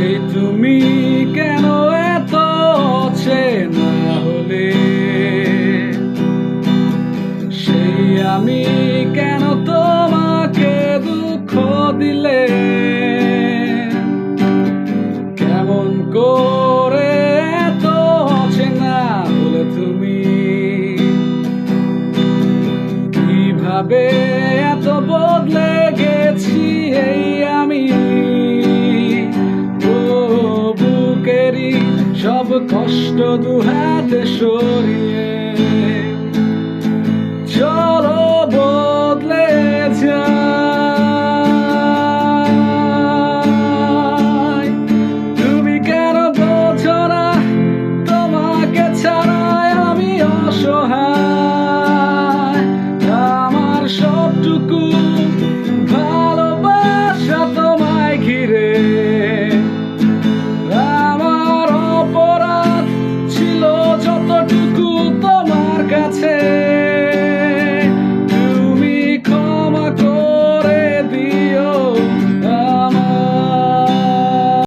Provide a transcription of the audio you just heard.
সেই তুমি কেন এত অচেনা হলে, সেই আমি কেন তোমাকে দুঃখ দিলে, কেমন করে এত অচেনা হলে তুমি, কিভাবে এত বদলে গেছি এই আমি, বুকেরই সব কষ্ট দুহাতে সরিয়ে